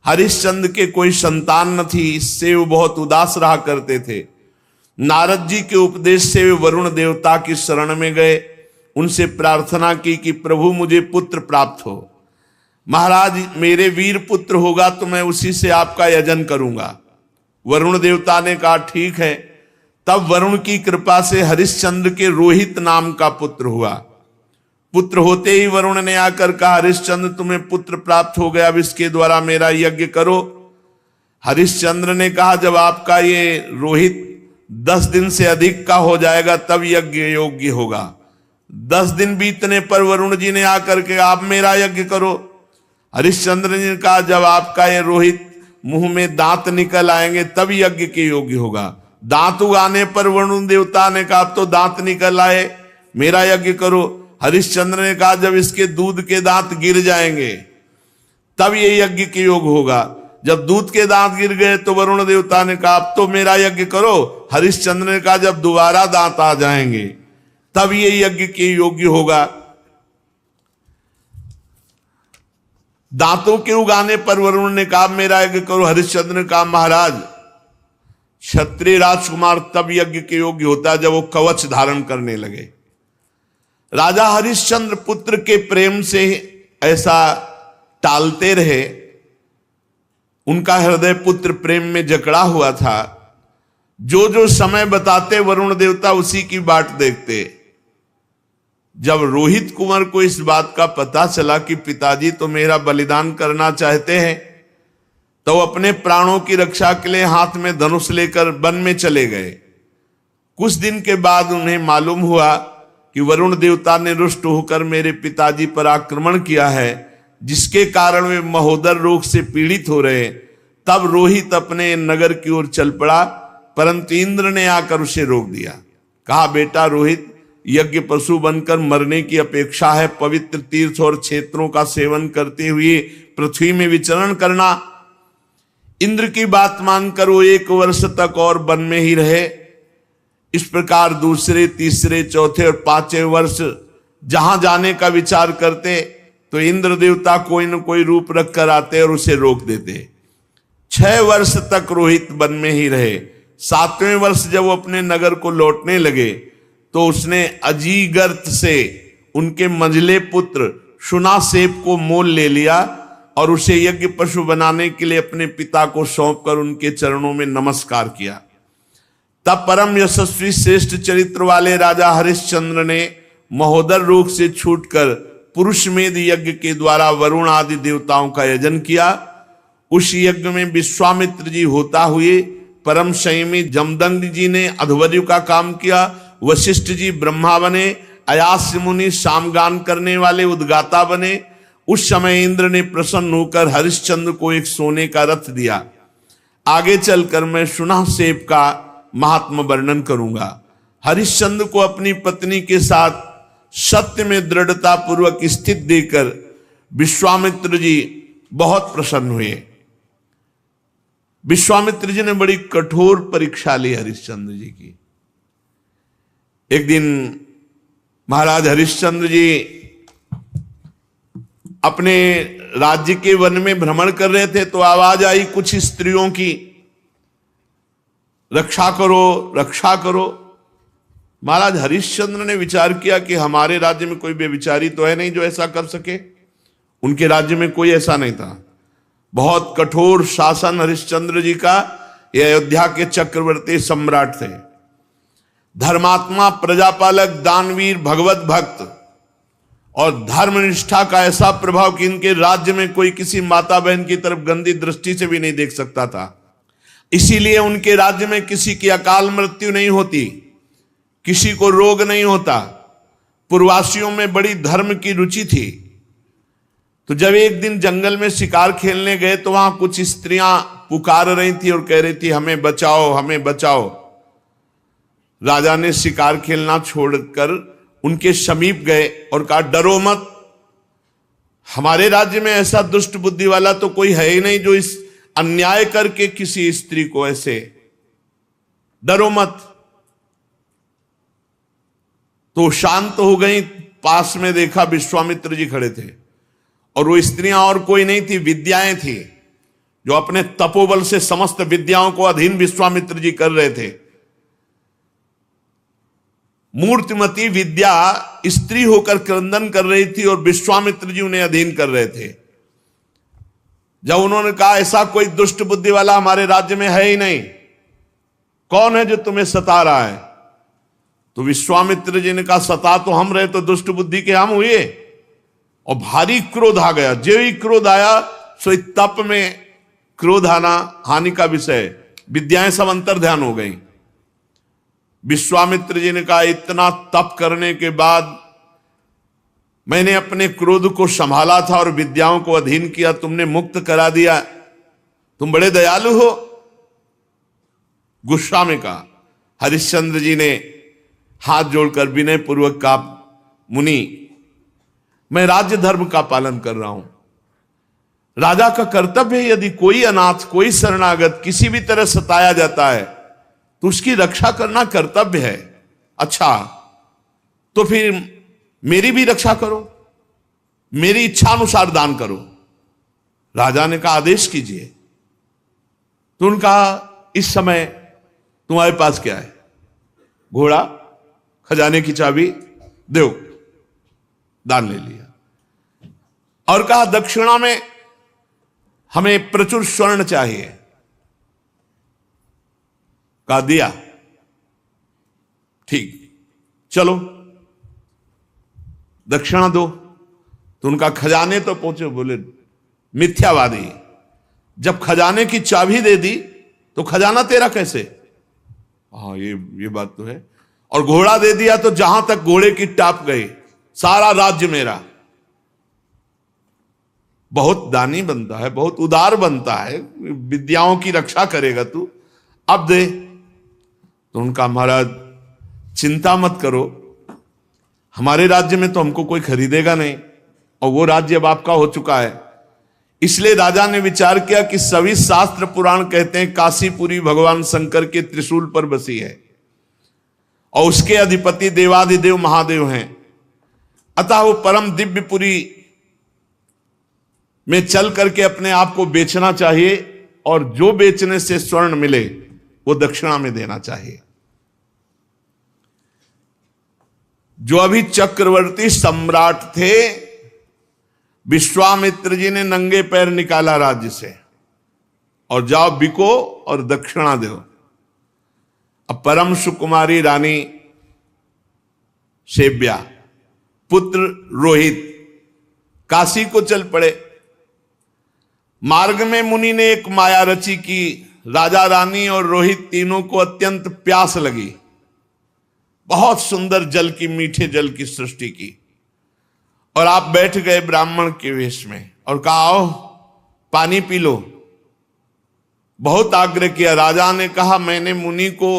हरिश्चंद्र के कोई संतान न थी, इससे वो बहुत उदास रहा करते थे। नारद जी के उपदेश से वे वरुण देवता की शरण में गए, उनसे प्रार्थना की कि प्रभु मुझे पुत्र प्राप्त हो। महाराज मेरे वीर पुत्र होगा तो मैं उसी से आपका यजन करूंगा। वरुण देवता ने कहा ठीक है। तब वरुण की कृपा से हरिश्चंद्र के रोहित नाम का पुत्र हुआ। पुत्र होते ही वरुण ने आकर कहा हरिश्चंद्र तुम्हें पुत्र प्राप्त हो गया, अब इसके द्वारा मेरा यज्ञ करो। हरिश्चंद्र ने कहा जब आपका ये रोहित 10 दिन से अधिक का हो जाएगा तब यज्ञ योग्य होगा। 10 दिन बीतने पर वरुण जी ने आकर के आप मेरा यज्ञ करो। हरिश्चंद्र ने कहा जब आपका ये रोहित मुंह में दांत निकल आएंगे तब यज्ञ के योग्य होगा। दांत उगाने पर वरुण देवता ने कहा अब तो दांत निकल आए, मेरा यज्ञ करो। हरिश्चंद्र ने कहा जब इसके दूध के दांत गिर जाएंगे तब ये यज्ञ के योग होगा। जब दूध के दांत गिर गए तो वरुण देवता ने कहा अब तो मेरा यज्ञ करो। हरिश्चंद्र ने कहा जब दोबारा दांत आ जाएंगे तब ये यज्ञ के योग्य होगा। दांतों के उगाने पर वरुण ने कहा मेरा यज्ञ करो। हरिश्चंद्र ने कहा महाराज क्षत्रिय राजकुमार तब यज्ञ के योग्य होता है जब वो कवच धारण करने लगे। राजा हरिश्चंद्र पुत्र के प्रेम से ऐसा टालते रहे, उनका हृदय पुत्र प्रेम में जकड़ा हुआ था। जो जो समय बताते वरुण देवता उसी की बाट देखते। जब रोहित कुंवर को इस बात का पता चला कि पिताजी तो मेरा बलिदान करना चाहते हैं, तो अपने प्राणों की रक्षा के लिए हाथ में धनुष लेकर वन में चले गए। कुछ दिन के बाद उन्हें मालूम हुआ कि वरुण देवता ने रुष्ट होकर मेरे पिताजी पर आक्रमण किया है, जिसके कारण वे महोदर रोग से पीड़ित हो रहे। तब रोहित अपने नगर की ओर चल पड़ा, परंतु इंद्र ने आकर उसे रोक दिया। कहा बेटा रोहित यज्ञ पशु बनकर मरने की अपेक्षा है पवित्र तीर्थ और क्षेत्रों का सेवन करते हुए पृथ्वी में विचरण करना। इंद्र की बात मानकर वो 1 वर्ष तक और वन में ही रहे। इस प्रकार दूसरे, तीसरे, चौथे और 5वें वर्ष जहां जाने का विचार करते तो इंद्र देवता कोई न कोई रूप रख कर आते और उसे रोक देते। 6 वर्ष तक रोहित वन में ही रहे। 7वें वर्ष जब वो अपने नगर को लौटने लगे तो उसने अजीगर्त से उनके मंझले पुत्र शुनासेप को मोल ले लिया और उसे यज्ञ पशु बनाने के लिए अपने पिता को सौंपकर उनके चरणों में नमस्कार किया। तब परम यशस्वी श्रेष्ठ चरित्र वाले राजा हरिश्चंद्र ने महोदर रोग से छूटकर पुरुषमेध यज्ञ के द्वारा वरुण आदि देवताओं का यजन किया। उस यज्ञ में विश्वामित्र जी होता हुए, परम संयमी जमदग्नि जी ने अध्वर्यु का काम किया, वशिष्ठ जी ब्रह्मा बने, अयास्य मुनि सामगान करने वाले उद्गाता बने। उस समय इंद्र ने प्रसन्न होकर हरिश्चंद्र को एक सोने का रथ दिया। आगे चलकर मैं शुनासेप का महात्मा वर्णन करूंगा। हरिश्चंद्र को अपनी पत्नी के साथ सत्य में दृढ़ता पूर्वक स्थित देकर विश्वामित्र जी बहुत प्रसन्न हुए। विश्वामित्र जी ने बड़ी कठोर परीक्षा ली हरिश्चंद्र जी की। एक दिन महाराज हरिश्चंद्र जी अपने राज्य के वन में भ्रमण कर रहे थे तो आवाज आई कुछ स्त्रियों की, रक्षा करो, रक्षा करो। महाराज हरिश्चंद्र ने विचार किया कि हमारे राज्य में कोई बेविचारी तो है नहीं जो ऐसा कर सके। उनके राज्य में कोई ऐसा नहीं था। बहुत कठोर शासन हरिश्चंद्र जी का। ये अयोध्या के चक्रवर्ती सम्राट थे, धर्मात्मा, प्रजापालक, दानवीर, भगवत भक्त और धर्मनिष्ठा का ऐसा प्रभाव कि इनके राज्य में कोई किसी माता बहन की तरफ गंदी दृष्टि से भी नहीं देख सकता था। इसीलिए उनके राज्य में किसी की अकाल मृत्यु नहीं होती, किसी को रोग नहीं होता। पूर्ववासियों में बड़ी धर्म की रुचि थी। तो जब एक दिन जंगल में शिकार खेलने गए तो वहां कुछ स्त्रियां पुकार रही थी और कह रही थी हमें बचाओ, हमें बचाओ। राजा ने शिकार खेलना छोड़कर उनके समीप गए और कहा डरो मत, हमारे राज्य में ऐसा दुष्ट बुद्धि वाला तो कोई है ही नहीं जो इस अन्याय करके किसी स्त्री को ऐसे, डरो मत। तो शांत हो गई। पास में देखा विश्वामित्र जी खड़े थे और वो स्त्रियां और कोई नहीं थी, विद्याएं थी। जो अपने तपोबल से समस्त विद्याओं को अधीन विश्वामित्र जी कर रहे थे। मूर्तिमती विद्या स्त्री होकर क्रंदन कर रही थी और विश्वामित्र जी उन्हें अधीन कर रहे थे। जब उन्होंने कहा ऐसा कोई दुष्ट बुद्धि वाला हमारे राज्य में है ही नहीं, कौन है जो तुम्हें सता रहा है? तो विश्वामित्र जी ने कहा सता तो हम रहे, तो दुष्ट बुद्धि के हम हुए। और भारी क्रोध आ गया। जो ही क्रोध आया सो तप में क्रोध आना हानि का विषय, विद्याएं सब अंतर ध्यान हो गई। विश्वामित्र जी ने कहा इतना तप करने के बाद मैंने अपने क्रोध को संभाला था और विद्याओं को अधीन किया, तुमने मुक्त करा दिया, तुम बड़े दयालु हो। गुस्सा में कहा। हरिश्चंद्र जी ने हाथ जोड़कर विनय पूर्वक कहा, मुनि मैं राज्य धर्म का पालन कर रहा हूं। राजा का कर्तव्य है, यदि कोई अनाथ कोई शरणागत किसी भी तरह सताया जाता है तो उसकी रक्षा करना कर्तव्य है। अच्छा तो फिर मेरी भी रक्षा करो, मेरी इच्छा अनुसार दान करो। राजा ने कहा आदेश कीजिए। तो उनका इस समय तुम्हारे पास क्या है? घोड़ा, खजाने की चाबी, दो। दान ले लिया और कहा दक्षिणा में हमें प्रचुर स्वर्ण चाहिए। कहा दिया, ठीक, चलो दक्षिणा दो। तो उनका खजाने तो पहुंचे। बोले मिथ्यावादी, जब खजाने की चाबी दे दी तो खजाना तेरा कैसे? हाँ ये बात तो है। और घोड़ा दे दिया तो जहां तक घोड़े की टाप गई सारा राज्य मेरा। बहुत दानी बनता है, बहुत उदार बनता है, विद्याओं की रक्षा करेगा तू, अब दे। तो उनका महाराज चिंता मत करो, हमारे राज्य में तो हमको कोई खरीदेगा नहीं और वो राज्य अब आपका हो चुका है। इसलिए राजा ने विचार किया कि सभी शास्त्र पुराण कहते हैं काशीपुरी भगवान शंकर के त्रिशूल पर बसी है और उसके अधिपति देवाधिदेव महादेव हैं। अतः वो परम दिव्यपुरी में चल करके अपने आप को बेचना चाहिए और जो बेचने से स्वर्ण मिले वो दक्षिणा में देना चाहिए। जो अभी चक्रवर्ती सम्राट थे, विश्वामित्र जी ने नंगे पैर निकाला राज्य से और जाओ बिको और दक्षिणा दो। अब परम सुकुमारी रानी सेव्या, पुत्र रोहित काशी को चल पड़े। मार्ग में मुनि ने एक माया रची कि राजा रानी और रोहित तीनों को अत्यंत प्यास लगी। बहुत सुंदर जल की, मीठे जल की सृष्टि की और आप बैठ गए ब्राह्मण के वेश में और कहा आओ पानी पी लो। बहुत आग्रह किया। राजा ने कहा मैंने मुनि को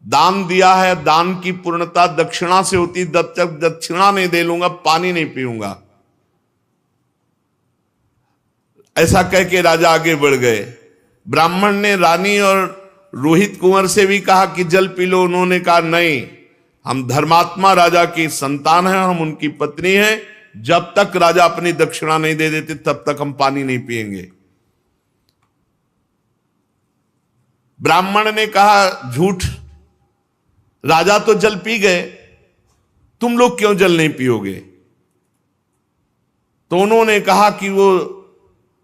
दान दिया है, दान की पूर्णता दक्षिणा से होती, जब तक दक्षिणा नहीं दे लूंगा पानी नहीं पीऊंगा। ऐसा कह के राजा आगे बढ़ गए। ब्राह्मण ने रानी और रोहित कुंवर से भी कहा कि जल पी लो। उन्होंने कहा नहीं, हम धर्मात्मा राजा की संतान हैं, हम उनकी पत्नी हैं, जब तक राजा अपनी दक्षिणा नहीं दे देते तब तक हम पानी नहीं पिएंगे। ब्राह्मण ने कहा झूठ, राजा तो जल पी गए, तुम लोग क्यों जल नहीं पियोगे? तो उन्होंने कहा कि वो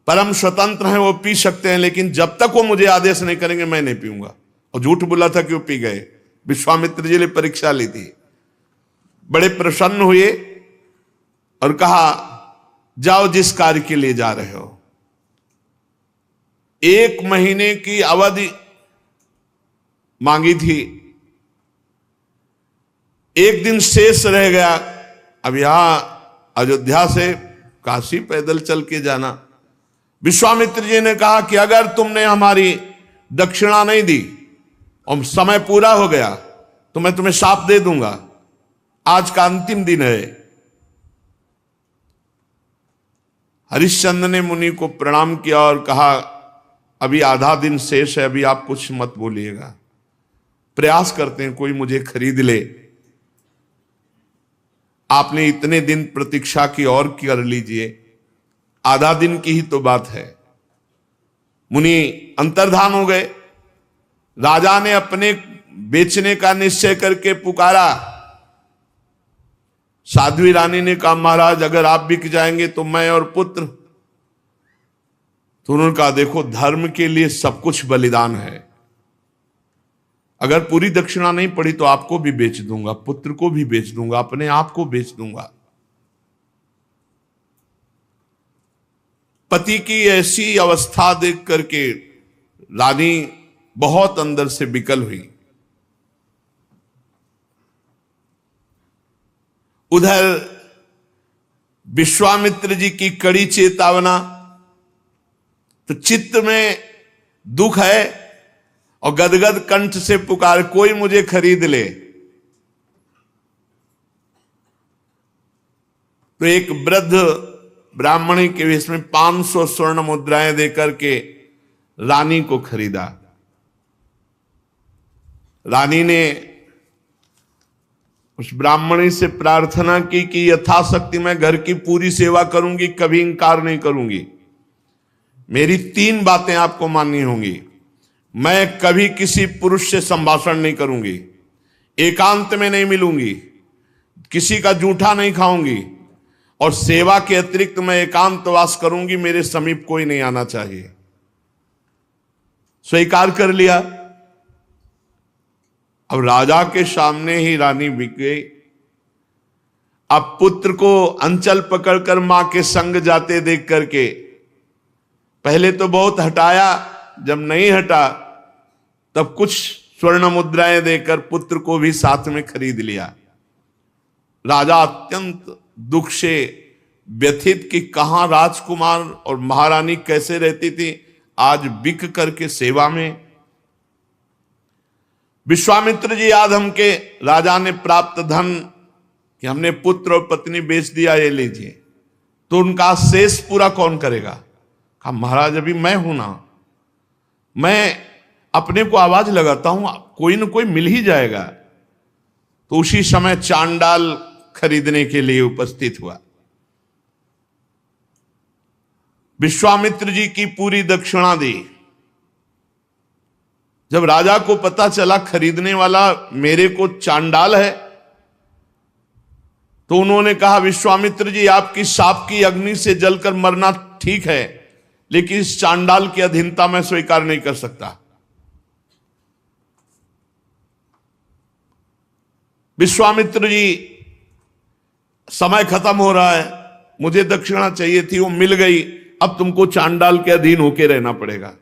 परम स्वतंत्र हैं, वो पी सकते हैं, लेकिन जब तक वो मुझे आदेश नहीं करेंगे मैं नहीं पीऊंगा। और झूठ बोला था कि वो पी गए। विश्वामित्र जी ने परीक्षा ली थी, बड़े प्रसन्न हुए और कहा जाओ जिस कार्य के लिए जा रहे हो। 1 महीने की अवधि मांगी थी, 1 दिन शेष रह गया। अब यहां अयोध्या से काशी पैदल चल के जाना। विश्वामित्र जी ने कहा कि अगर तुमने हमारी दक्षिणा नहीं दी और समय पूरा हो गया तो मैं तुम्हें शाप दे दूंगा। आज का अंतिम दिन है। हरिश्चंद्र ने मुनि को प्रणाम किया और कहा अभी आधा दिन शेष है, अभी आप कुछ मत बोलिएगा, प्रयास करते हैं कोई मुझे खरीद ले। आपने इतने दिन प्रतीक्षा की और कर लीजिए, आधा दिन की ही तो बात है। मुनि अंतर्धान हो गए। राजा ने अपने बेचने का निश्चय करके पुकारा। साध्वी रानी ने कहा, महाराज अगर आप बिक जाएंगे तो मैं और पुत्र। तो उन्होंने कहा, देखो धर्म के लिए सब कुछ बलिदान है। अगर पूरी दक्षिणा नहीं पड़ी तो आपको भी बेच दूंगा, पुत्र को भी बेच दूंगा, अपने आप को बेच दूंगा। पति की ऐसी अवस्था देख करके रानी बहुत अंदर से विकल हुई। उधर विश्वामित्र जी की कड़ी चेतावना, तो चित्त में दुख है और गदगद कंठ से पुकार, कोई मुझे खरीद ले। तो एक वृद्ध ब्राह्मणी के वेश में 500 स्वर्ण मुद्राएं देकर के रानी को खरीदा। रानी ने उस ब्राह्मणी से प्रार्थना की कि यथाशक्ति मैं घर की पूरी सेवा करूंगी, कभी इंकार नहीं करूंगी। मेरी 3 बातें आपको माननी होंगी। मैं कभी किसी पुरुष से संभाषण नहीं करूंगी, एकांत में नहीं मिलूंगी, किसी का जूठा नहीं खाऊंगी, और सेवा के अतिरिक्त मैं एकांतवास करूंगी, मेरे समीप कोई नहीं आना चाहिए। स्वीकार कर लिया। अब राजा के सामने ही रानी बिक गई। अब पुत्र को अंचल पकड़कर मां के संग जाते देख करके पहले तो बहुत हटाया, जब नहीं हटा तब कुछ स्वर्ण मुद्राएं देकर पुत्र को भी साथ में खरीद लिया। राजा अत्यंत दुख से व्यथित कि कहां राजकुमार और महारानी कैसे रहती थी, आज बिक करके सेवा में। विश्वामित्र जी याद हमके राजा ने प्राप्त धन कि हमने पुत्र और पत्नी बेच दिया, ये लीजिए। तो उनका शेष पूरा कौन करेगा? कहा, महाराज अभी मैं हूं ना, मैं अपने को आवाज लगाता हूं, कोई ना कोई मिल ही जाएगा। तो उसी समय चांडाल खरीदने के लिए उपस्थित हुआ। विश्वामित्र जी की पूरी दक्षिणा दी। जब राजा को पता चला खरीदने वाला मेरे को चांडाल है, तो उन्होंने कहा, विश्वामित्र जी आपकी शाप की अग्नि से जलकर मरना ठीक है, लेकिन इस चांडाल की अधीनता मैं स्वीकार नहीं कर सकता। विश्वामित्र जी, समय खत्म हो रहा है, मुझे दक्षिणा चाहिए थी, वो मिल गई, अब तुमको चांडाल के अधीन होकर रहना पड़ेगा।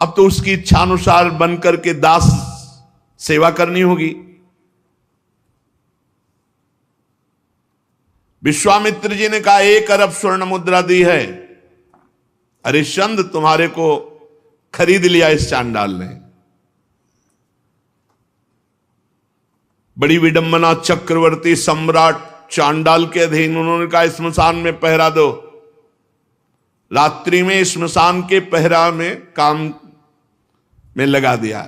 अब तो उसकी इच्छानुसार बनकर के दास सेवा करनी होगी। विश्वामित्र जी ने कहा, 1 अरब स्वर्ण मुद्रा दी है, हरिश्चंद्र तुम्हारे को खरीद लिया इस चांडाल ने। बड़ी विडंबना, चक्रवर्ती सम्राट चांडाल के अधीन। उन्होंने कहा, स्मशान में पहरा दो। रात्रि में स्मशान के पहरा में काम में लगा दिया।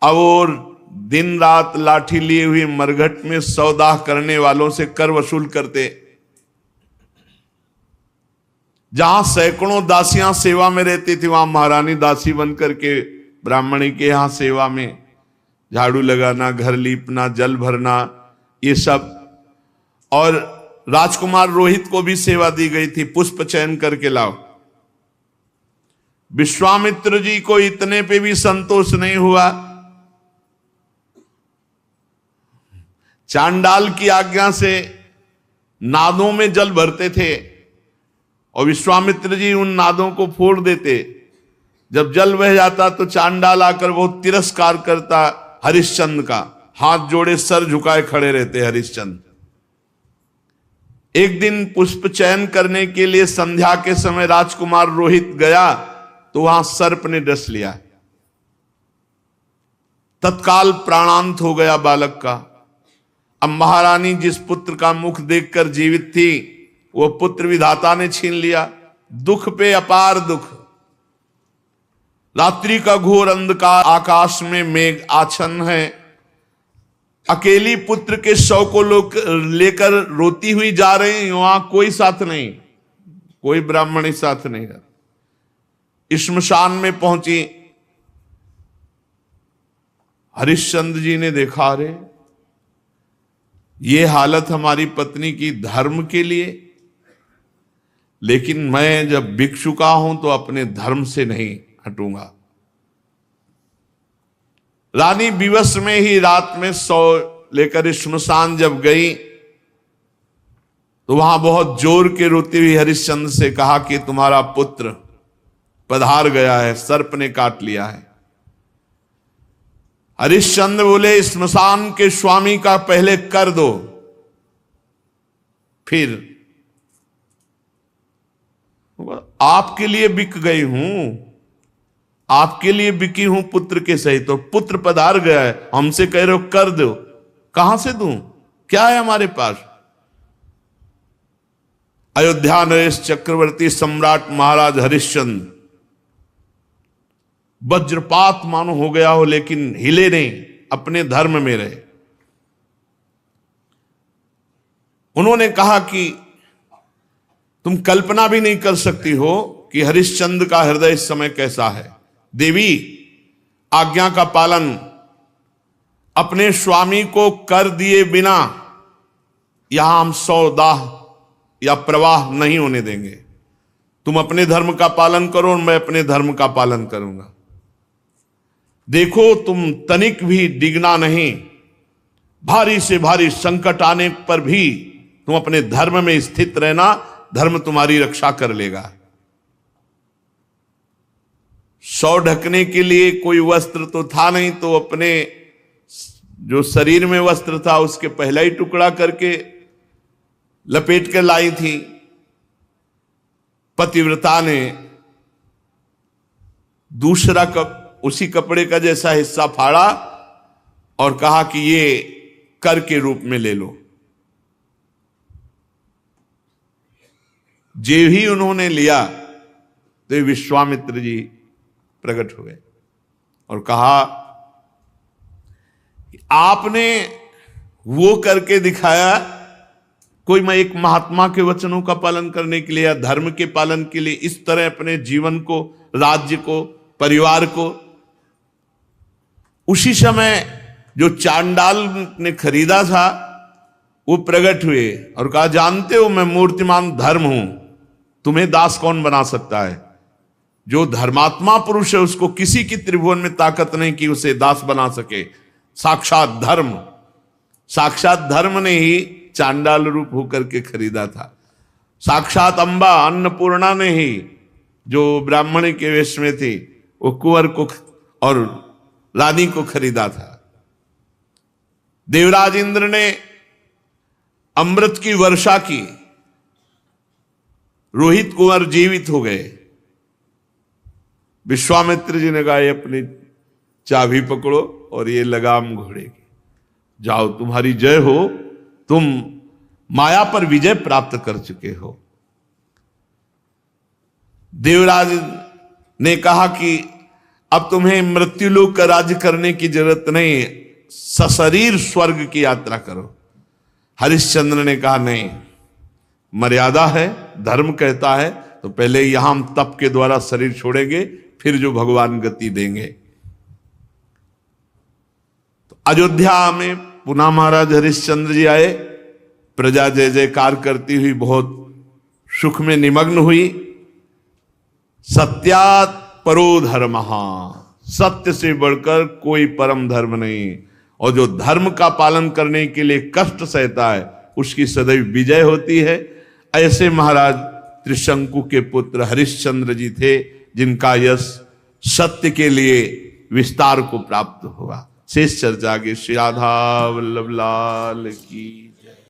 अब और दिन रात लाठी लिए हुए मरघट में सौदा करने वालों से कर वसूल करते। जहां सैकड़ों दासियां सेवा में रहती थी, वहां महारानी दासी बनकर के ब्राह्मणी के यहां सेवा में झाड़ू लगाना, घर लीपना, जल भरना, ये सब। और राजकुमार रोहित को भी सेवा दी गई थी, पुष्प चयन करके लाओ। विश्वामित्र जी को इतने पे भी संतोष नहीं हुआ। चांडाल की आज्ञा से नादों में जल भरते थे और विश्वामित्र जी उन नादों को फोड़ देते। जब जल बह जाता तो चांडाल आकर बहुत तिरस्कार करता हरिश्चंद्र का, हाथ जोड़े सर झुकाए खड़े रहते हरिश्चंद्र। एक दिन पुष्प चयन करने के लिए संध्या के समय राजकुमार रोहित गया तो वहां सर्प ने डस लिया। तत्काल प्राणांत हो गया बालक का। अब महारानी जिस पुत्र का मुख देखकर जीवित थी, वो पुत्र विधाता ने छीन लिया। दुख पे अपार दुख। रात्रि का घोर अंधकार, आकाश में मेघ आच्छन्न है। अकेली पुत्र के शव को लोग लेकर रोती हुई जा रही, वहां कोई साथ नहीं, कोई ब्राह्मणी साथ नहीं। श्मशान में पहुंची। हरिश्चंद्र जी ने देखा, अरे ये हालत हमारी पत्नी की धर्म के लिए, लेकिन मैं जब बिक चुका हूं तो अपने धर्म से नहीं हटूंगा। रानी विवश में ही रात में सौ लेकर श्मशान जब गई तो वहां बहुत जोर के रोती हुई हरिश्चंद्र से कहा कि तुम्हारा पुत्र पधार गया है, सर्प ने काट लिया है। हरिश्चंद्र बोले, श्मशान के स्वामी का पहले कर दो, फिर आपके लिए बिक गई हूं, आपके लिए बिकी हूं पुत्र के सहित। तो पुत्र पधार गया है, हमसे कह रहे हो कर दो, कहां से दूं, क्या है हमारे पास। अयोध्या नरेश चक्रवर्ती सम्राट महाराज हरिश्चंद्र वज्रपात मानो हो गया हो, लेकिन हिले नहीं, अपने धर्म में रहे। उन्होंने कहा कि तुम कल्पना भी नहीं कर सकती हो कि हरिश्चंद्र का हृदय इस समय कैसा है। देवी, आज्ञा का पालन अपने स्वामी को कर दिए बिना यहां हम सौदाह या प्रवाह नहीं होने देंगे। तुम अपने धर्म का पालन करो और मैं अपने धर्म का पालन करूंगा। देखो, तुम तनिक भी डिगना नहीं, भारी से भारी संकट आने पर भी तुम अपने धर्म में स्थित रहना, धर्म तुम्हारी रक्षा कर लेगा। सौ ढकने के लिए कोई वस्त्र तो था नहीं, तो अपने जो शरीर में वस्त्र था उसके पहला ही टुकड़ा करके लपेट कर लाई थी। पतिव्रता ने दूसरा उसी कपड़े का जैसा हिस्सा फाड़ा और कहा कि ये कर के रूप में ले लो। जे ही उन्होंने लिया तो विश्वामित्र जी प्रकट हुए और कहा आपने वो करके दिखाया। कोई मैं एक महात्मा के वचनों का पालन करने के लिए या धर्म के पालन के लिए इस तरह अपने जीवन को, राज्य को, परिवार को, उसी समय जो चांडाल ने खरीदा था वो प्रकट हुए और कहा जानते हो मैं मूर्तिमान धर्म हूं, तुम्हें दास कौन बना सकता है। जो धर्मात्मा पुरुष है उसको किसी की त्रिभुवन में ताकत नहीं कि उसे दास बना सके। साक्षात धर्म ने ही चांडाल रूप होकर के खरीदा था। साक्षात अंबा अन्नपूर्णा ने ही, जो ब्राह्मण के वेश में थी, वो कुंवर को और रानी को खरीदा था। देवराज इंद्र ने अमृत की वर्षा की, रोहित कुंवर जीवित हो गए। विश्वामित्र जी ने कहा ये अपनी चाबी पकड़ो और ये लगाम घोड़े की, जाओ तुम्हारी जय हो, तुम माया पर विजय प्राप्त कर चुके हो। देवराज ने कहा कि अब तुम्हें मृत्युलोक का राज्य करने की जरूरत नहीं, सशरीर स्वर्ग की यात्रा करो। हरिश्चंद्र ने कहा नहीं, मर्यादा है, धर्म कहता है तो पहले यहां हम तप के द्वारा शरीर छोड़ेंगे, फिर जो भगवान गति देंगे। तो अयोध्या में पुनः महाराज हरिश्चंद्र जी आए। प्रजा जय जयकार करती हुई बहुत सुख में निमग्न हुई। सत्यात् परो धर्मः, सत्य से बढ़कर कोई परम धर्म नहीं। और जो धर्म का पालन करने के लिए कष्ट सहता है उसकी सदैव विजय होती है। ऐसे महाराज त्रिशंकु के पुत्र हरिश्चंद्र जी थे, जिनका यश सत्य के लिए विस्तार को प्राप्त हुआ। शेष चर्चा आगे। श्री राधा वल्लभ लाल की।